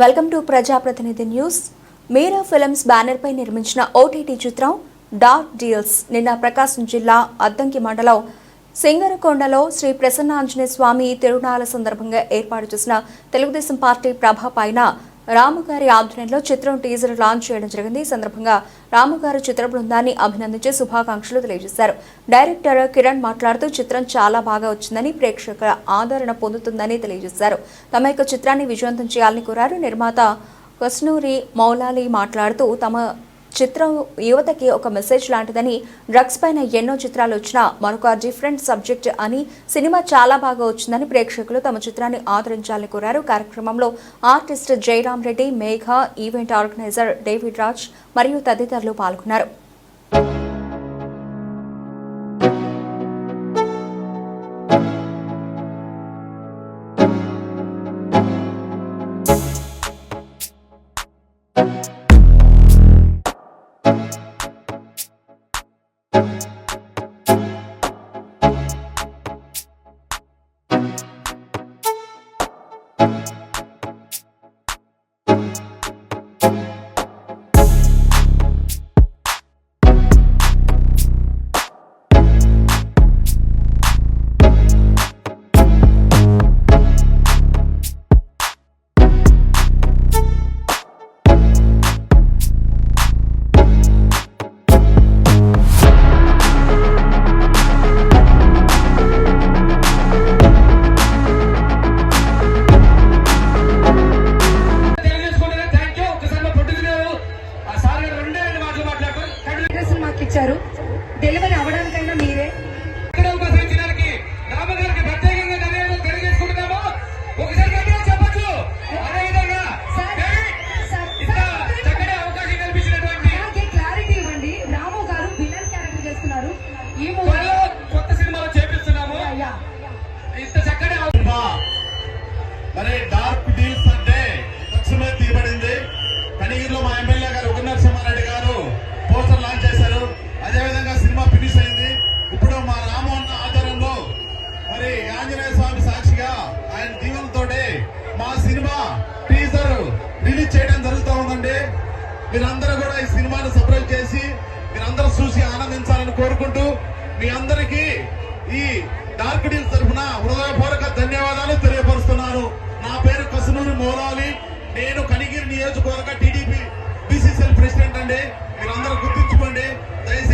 Welcome to ప్రజాప్రతినిధి news. మీరా films banner పై నిర్మించిన OTT చిత్రం డార్క్ డీల్స్ నిన్న ప్రకాశం జిల్లా అద్దంకి మండలం సింగరకొండలో శ్రీ ప్రసన్న ఆంజనేయ స్వామి తిరునాళ్ల సందర్భంగా ఏర్పాటు చేసిన తెలుగుదేశం పార్టీ ప్రభ పైన రాముగారి ఆధ్వర్యంలో చిత్రం టీజర్ లాంచ్ చేయడం జరిగింది. ఈ సందర్భంగా రాముగారు చిత్ర బృందాన్ని అభినందించి శుభాకాంక్షలు తెలియజేశారు. డైరెక్టర్ కిరణ్ మాట్లాడుతూ చిత్రం చాలా బాగా వచ్చిందని, ప్రేక్షకుల ఆదరణ పొందుతుందని తెలియజేశారు. తమ యొక్క చిత్రాన్ని విజయవంతం చేయాలని కోరారు. నిర్మాత కస్నూరి మౌలాలి మాట్లాడుతూ తమ చిత్రం యువతకి ఒక మెసేజ్ లాంటిదని, డ్రగ్స్ పైన ఎన్నో చిత్రాలు వచ్చినా మరొక డిఫరెంట్ సబ్జెక్ట్ అని, సినిమా చాలా బాగా వచ్చిందని ప్రేక్షకులు తమ చిత్రాన్ని ఆదరించాలని కోరారు. కార్యక్రమంలో ఆర్టిస్ట్ జయరామ్ రెడ్డి, మేఘ, ఈవెంట్ ఆర్గనైజర్ డేవిడ్ రాజ్ మరియు తదితరులు పాల్గొన్నారు. డెలివరీ అవడానికైనా మీరే క్లారిటీ ఇవ్వండి. రాము గారు విలన్ క్యారెక్టర్ చేస్తున్నారు. ఈ మూవీలో కొత్త సినిమాలో చేపిస్తున్నాము. ఇంత చక్కటి మరి డార్క్ డీల్స్ అంటే తక్షణమే తీయబడింది. కనిగిరిలో మా ఎమ్మెల్యే గారు ఉగ్రనరసింహారెడ్డి గారు పోస్టర్ లాంచ్ చేశారు. అదేవిధంగా సినిమా ఫినిష్ అయింది. ఇప్పుడు మా రాము అన్న ఆధ్వర్యంలో మరి ఆంజనేయ స్వామి సాక్షిగా ఆయన దీవెనతోటి మా సినిమా టీజర్ రిలీజ్ చేయడం జరుగుతూ ఉందండి. మీరందరూ కూడా ఈ సినిమాను సబ్స్క్రైబ్ చేసి మీరందరూ చూసి ఆనందించాలని కోరుకుంటూ మీ అందరికీ ఈ డార్క్ డీల్స్ తరఫున హృదయపూర్వక ధన్యవాదాలు తెలియపరుస్తున్నాను. నా పేరు కసునూరి మౌలాలి. నేను కనిగిరి నియోజకవర్గ టీడీపీ బీసీసీఎల్ ప్రెసిడెంట్ అండి. మీరందరూ గుర్తుంచుకోండి దయచేసి.